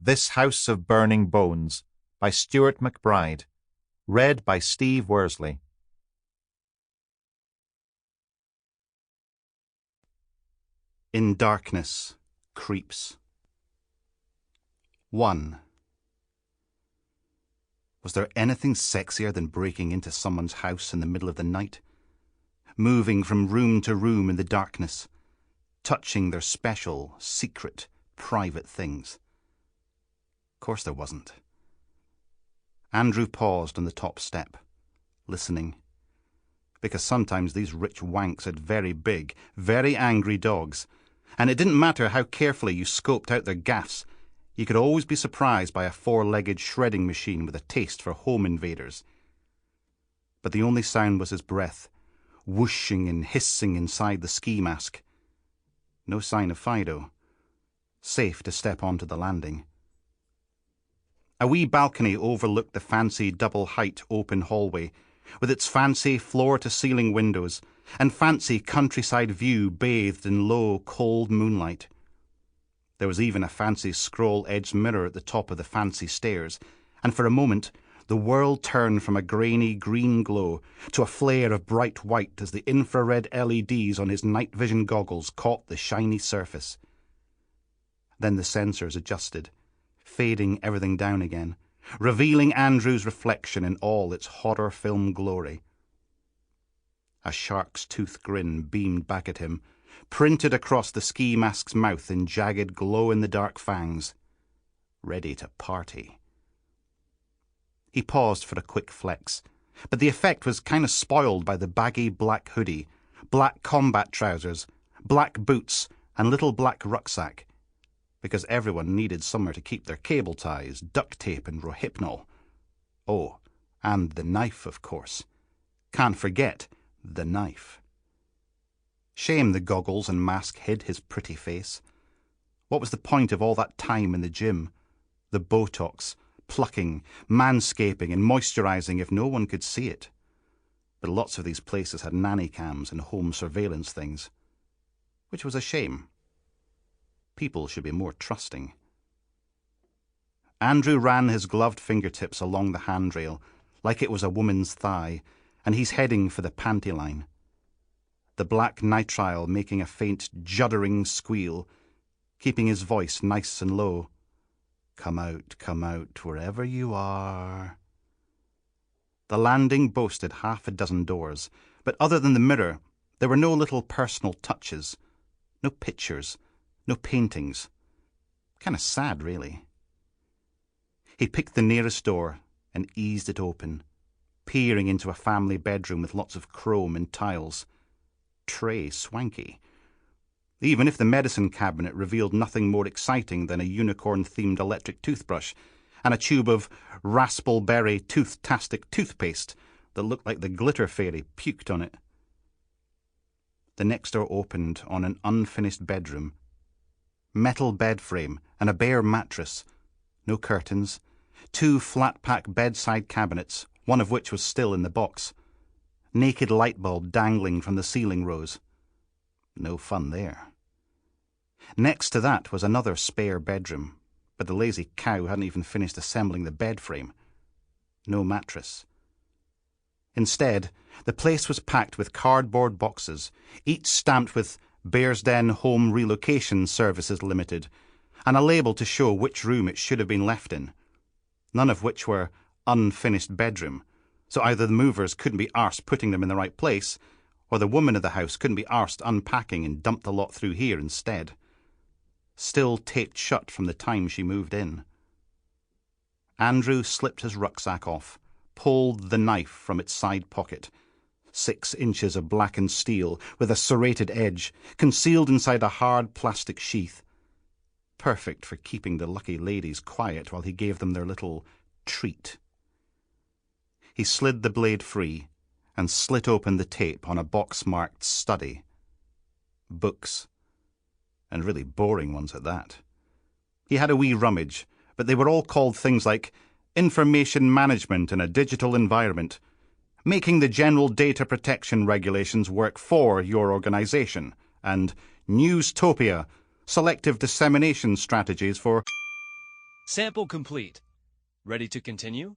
This House of Burning Bones by Stuart MacBride. Read by Steve Worsley. In Darkness Creeps. 1. Was there anything sexier than breaking into someone's house in the middle of the night? Moving from room to room in the darkness, touching their special, secret, private things? Of course there wasn't. Andrew paused on the top step, listening. Because sometimes these rich wanks had very big, very angry dogs, and it didn't matter how carefully you scoped out their gaffs, you could always be surprised by a four-legged shredding machine with a taste for home invaders. But the only sound was his breath, whooshing and hissing inside the ski mask. No sign of Fido. Safe to step onto the landing. A wee balcony overlooked the fancy double-height open hallway, with its fancy floor-to-ceiling windows and fancy countryside view bathed in low, cold moonlight. There was even a fancy scroll-edged mirror at the top of the fancy stairs, and for a moment the world turned from a grainy green glow to a flare of bright white as the infrared LEDs on his night vision goggles caught the shiny surface. Then the sensors adjusted, fading everything down again, revealing Andrew's reflection in all its horror film glory. A shark's tooth grin beamed back at him, printed across the ski mask's mouth in jagged glow-in-the-dark fangs. Ready to party. He paused for a quick flex, but the effect was kind of spoiled by the baggy black hoodie, black combat trousers, black boots, and little black rucksack, because everyone needed somewhere to keep their cable ties, duct tape, and rohypnol. Oh, and the knife, of course. Can't forget the knife. Shame the goggles and mask hid his pretty face. What was the point of all that time in the gym? The Botox, plucking, manscaping, and moisturizing if no one could see it. But lots of these places had nanny cams and home surveillance things, which was a shame. People should be more trusting. Andrew ran his gloved fingertips along the handrail like it was a woman's thigh, and he's heading for the panty line. The black nitrile making a faint juddering squeal, keeping his voice nice and low. Come out, wherever you are. The landing boasted half a dozen doors, but other than the mirror, there were no little personal touches, no pictures, no paintings. Kind of sad, really. He picked the nearest door and eased it open, peering into a family bedroom with lots of chrome and tiles. Tray swanky. Even if the medicine cabinet revealed nothing more exciting than a unicorn-themed electric toothbrush and a tube of raspberry tooth-tastic toothpaste that looked like the glitter fairy puked on it. The next door opened on an unfinished bedroom. Metal bed frame and a bare mattress. No curtains. 2 flat-pack bedside cabinets, one of which was still in the box. Naked light bulb dangling from the ceiling rose. No fun there. Next to that was another spare bedroom, but the lazy cow hadn't even finished assembling the bed frame. No mattress. Instead, the place was packed with cardboard boxes, each stamped with Bearsden Home Relocation Services Limited, and a label to show which room it should have been left in, none of which were unfinished bedroom, so either the movers couldn't be arsed putting them in the right place, or the woman of the house couldn't be arsed unpacking and dumped the lot through here instead. Still taped shut from the time she moved in. Andrew slipped his rucksack off, pulled the knife from its side pocket. 6 inches of blackened steel with a serrated edge, concealed inside a hard plastic sheath. Perfect for keeping the lucky ladies quiet while he gave them their little treat. He slid the blade free and slit open the tape on a box marked study. Books. And really boring ones at that. He had a wee rummage, but they were all called things like Information Management in a Digital Environment, Making the General Data Protection Regulations Work for Your Organization, and Newstopia, Selective Dissemination Strategies for... Sample complete. Ready to continue?